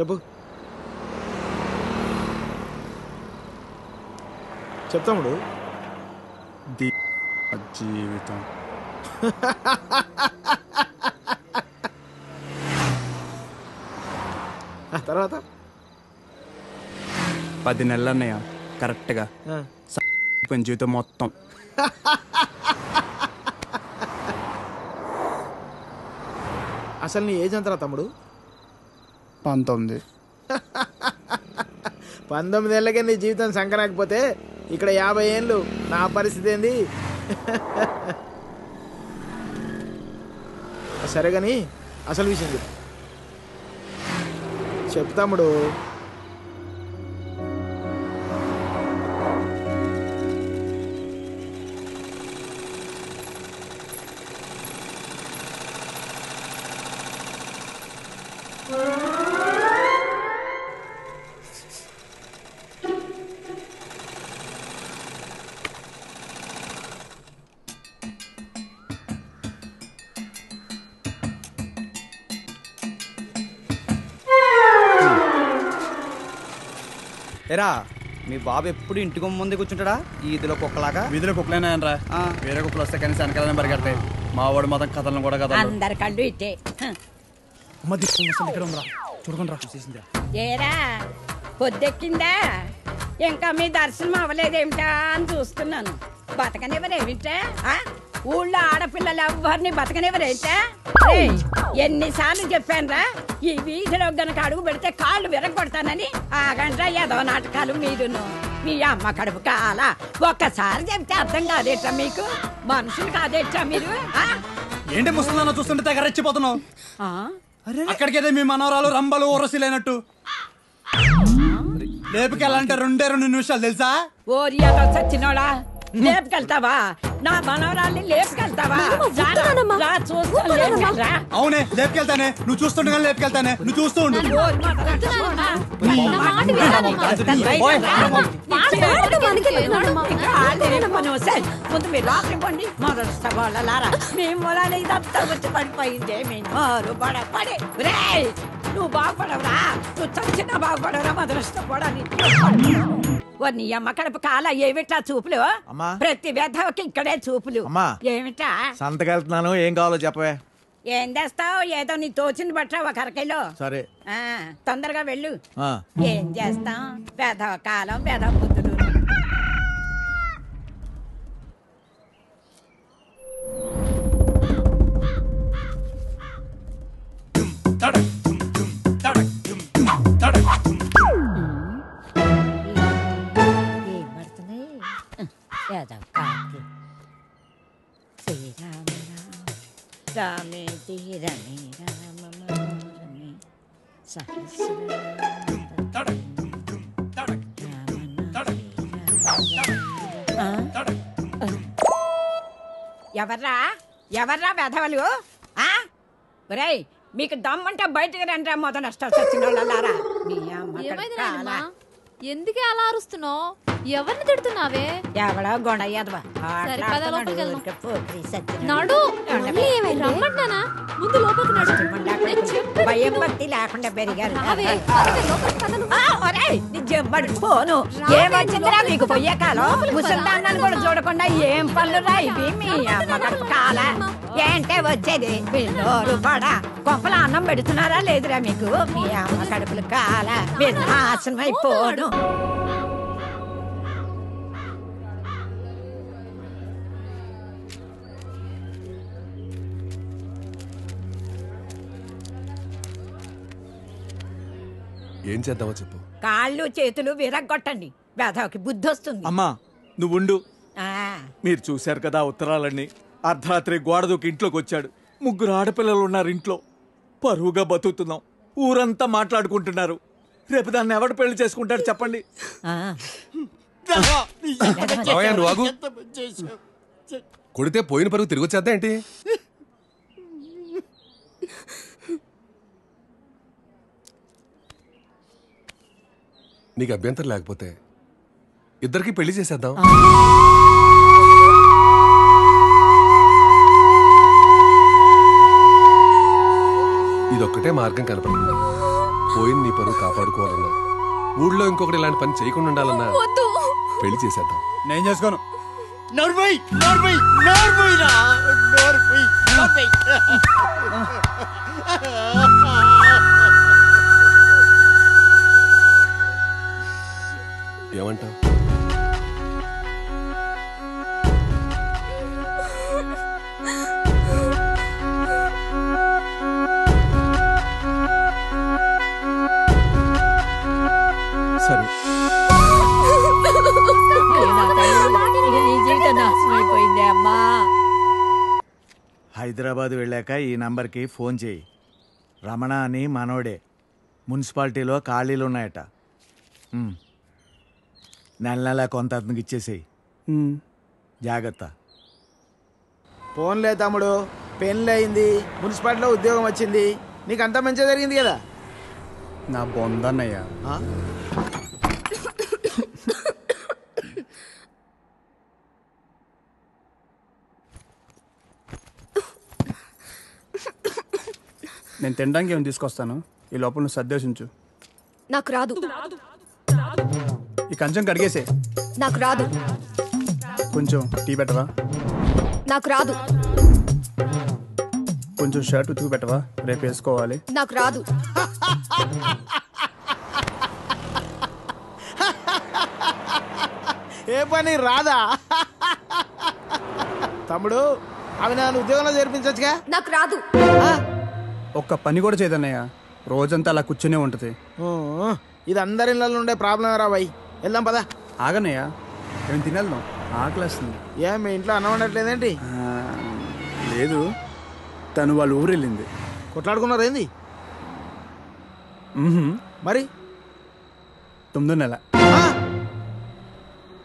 చెప్పు. చెప్తాముడు. జీవితం తర్వాత 10 నెలలు అన్నయ్య కరెక్ట్గా జీవితం మొత్తం. అసలు నీ ఏజ్ ఎంతరా తమ్ముడు? 19. 19 ఏళ్ళకే నీ జీవితం సంకరాకపోతే ఇక్కడ 50 ఏళ్ళు నా పరిస్థితి ఏంది? సరే కానీ అసలు విషయం చెప్పు తమ్ముడు. ఎరా మీ బాబు ఎప్పుడు ఇంటికి ముందే కూర్చుంటాడా? ఈదిలో కుక్కలాగా. వీధిలో కుక్కలేనా? వేరే కుక్కలు వస్తే కనీసం వెనకాలనే పరిగెడతాయి. మా వాడు మాత్రం కథలను కూడా కదా అందరి కళ్ళు ఇట్టే. చూడకుండా ఏరా పొద్దెక్కిందా? ఇంకా మీ దర్శనం అవ్వలేదేమిటా అని చూస్తున్నాను. బతకనివ్వరేమిటా? ఊళ్ళో ఆడపిల్లలు ఎవ్వరిని బతకనివ్వరేమిటా? ఎన్నిసార్లు చెప్పానురా, ఈ వీధిలో గనక అడుగు పెడితే కాళ్ళు విరగొడతానని. ఆగండ్రా ఏదో నాటకాలు మీరును. మీ అమ్మ కడుపు కాల ఒక్కసారి చెప్తే అర్థం కాదేట్రా మీకు? మనుషులు కాదేట్రా మీరు? ఏంటి ముసలిదాన్ని చూస్తుంటే తెగ రెచ్చిపోతున్నావు? అక్కడికైతే మీ మనవరాలు రంబలు ఊరసిలేనట్టు లేపుకెళ్ళాలంటే 2 నిమిషాలు తెలుసా? ఓరియాలో చచ్చినోడా, లేపుకెళ్తావా? నా మనవరాల్ని లేపుకెళ్తావా? అవునే లేపుకెళ్తానే. నువ్వు చూస్తుండగా లేపుకెళ్తానే. నువ్వు చూస్తూ ఉండు. ముందు మీరు లోపలికి పోండి. మొదటి వాళ్ళలారా మీ మూలాన్ని ఇదంతా వచ్చి పడిపోయింది. మీ నోరు పడి నువ్వు బాగుపడవురా, నువ్వు చచ్చినా బాగుపడవురా. మొదలష్టపోవడాన్ని నీ అమ్మ కడుపు కాల ఏమిటా చూపులు? ప్రతి వేధవకి ఇక్కడే చూపులు. ఏమిటా సంతకెళ్తున్నాను, ఏం కావాలో చెప్పవే. ఏం చేస్తావు? ఏదో నీ తోచింది బట్ట ఒక అరకిలో. సరే తొందరగా వెళ్ళు. ఏం చేస్తాం? వేధవ కాలం, వేధవ బుద్ధులు. రామే రమే రామమే ఎవర్రా ఎవర్రా వెధవలు? ఒరేయ్ మీకు దమ్మంటే బయటకు రండి. మొదలు నష్టాలు వచ్చిన వాళ్ళారా. ఎందుకే అలా అరుస్తున్నావు? ఎవరిని తిడుతున్నావే? ఎవడో గొడయ్యదవా రమ్మంటానా? ముందు లోపలికి నడు. భయం భక్తి లేకుండా పెరిగారు. పోను ఏమొచ్చిందిరా మీకు పొయ్యే కాలం? ముసల్దాన్ని కూడా చూడకుండా ఏం పనులు రా ఇవి? మీ అమ్మ కడుపు కాల ఏంటే వచ్చేది? నోరు పడా కొంపల అన్నం పెడుతున్నారా లేదురా మీకు? మీ అమ్మ కడుపులు కాల నాశనం అయిపోను. ఏం చేద్దామో చెప్పు. కాళ్ళు చేతులు విరగొట్టండి, వేధవకి బుద్ధి వస్తుంది. అమ్మా నువ్వుండు. మీరు చూశారు కదా ఉత్తరాలన్నీ. అర్ధరాత్రి గోడ దూకి ఇంట్లోకి వచ్చాడు. 3 ఆడపిల్లలు ఉన్నారు ఇంట్లో. పరువుగా బతుకుతున్నాం. ఊరంతా మాట్లాడుకుంటున్నారు. రేపు దాన్ని ఎవడు పెళ్లి చేసుకుంటాడు చెప్పండి? కొడితే పోయిన పరువు తిరిగి వచ్చేద్దా ఏంటి? నీకు అభ్యంతరం లేకపోతే ఇద్దరికి పెళ్లి చేసేద్దాం. ఇదొక్కటే మార్గం కనపడుతుంది. పోయిన నీ పరువు కాపాడుకోవాలన్నా ఊళ్ళో ఇంకొకటి ఇలాంటి పని చేయకుండా ఉండాలన్నా వద్దు. పెళ్లి చేసేద్దాం. నేను చేసుకోను. ఏమంటావ్? సరే నీ జీవితం నాశనం అయిపోయింది అమ్మా. హైదరాబాద్ వెళ్ళాక ఈ నంబర్కి ఫోన్ చేయి. రమణ అని మనోడే. మున్సిపాలిటీలో ఖాళీలు ఉన్నాయట. నెల నెల కొంత అతనికి ఇచ్చేసేయి. జాగ్రత్త. ఫోన్లే తమ్ముడు, పెళ్ళి అయింది, మున్సిపాలిటీలో ఉద్యోగం వచ్చింది, నీకు అంతా మంచిగా జరిగింది కదా. నా బొందన్నయ్యా. నేను తినడానికి ఏమైనా తీసుకొస్తాను. ఈ లోపల నువ్వు సర్దేశించు. నాకు రాదు. ఈ కంచం కడిగేసే. నాకు రాదు. కొంచెం టీ పెట్టవా? నాకు రాదు. కొంచెం షర్ట్ ఉతుకు పెట్టవా? రేపు వేసుకోవాలి. నాకు రాదు. ఏ పని రాదా? తమ్ముడు, అవి నన్ను ఉద్యోగంలో చేర్పించచ్చుగా. నాకు రాదు. ఒక్క పని కూడా చేయదన్నయ్య. రోజంతా అలా కూర్చునే ఉంటుంది. ఇది అందరి ఇళ్ళల్లో ఉండే ప్రాబ్లం రా బాయ్. వెళ్దాం పదా. ఆగన్నయ్య, మేము తినేద్దాం. ఆకలేస్తుంది. ఏ మీ ఇంట్లో అన్నం వండట్లేదేంటి? లేదు, తను వాళ్ళ ఊరు వెళ్ళింది. కొట్లాడుకున్నారు ఏంది మరి? 9వ నెల.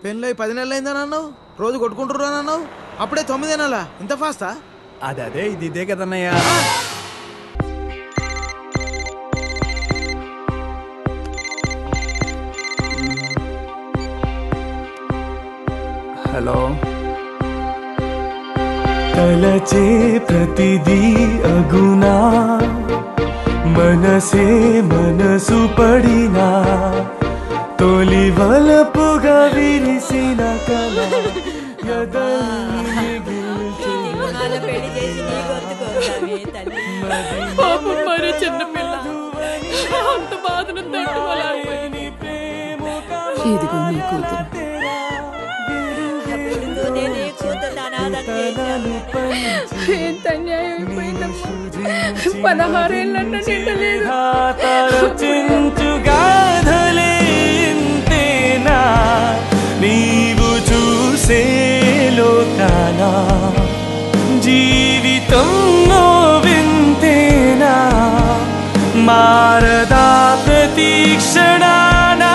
పెళ్ళి 10 నెలలు అయిందని అన్నావు, రోజు కొట్టుకుంటుర్రు అని అన్నావు, అప్పుడే 9 నెలలా? ఇంత ఫాస్టా? అదే ఇది ఇదే కదన్నయ్య. హలో. తలచే ప్రతిదీ అగునా, మనసే మనసు పడినా, తొలి వలపుగా విరిసిన కళ ఎదల్ని పెళ్లి చేసి నీ గొంతుకోసావే తల్లి. మరో చిన్న పిల్ల అంత బాధను తట్టుకోలేకపోయింది. ఇదిగో నీ కూతురు. ఎంత అన్యాయం అయిపోయిందమ్మా. 16 ఏళ్ళన్నా నిండలేదు. గాథలేంతేనా నీవు చూసే లోకానా, జీవితం వింతేనా మారదా ప్రతీక్షణానా.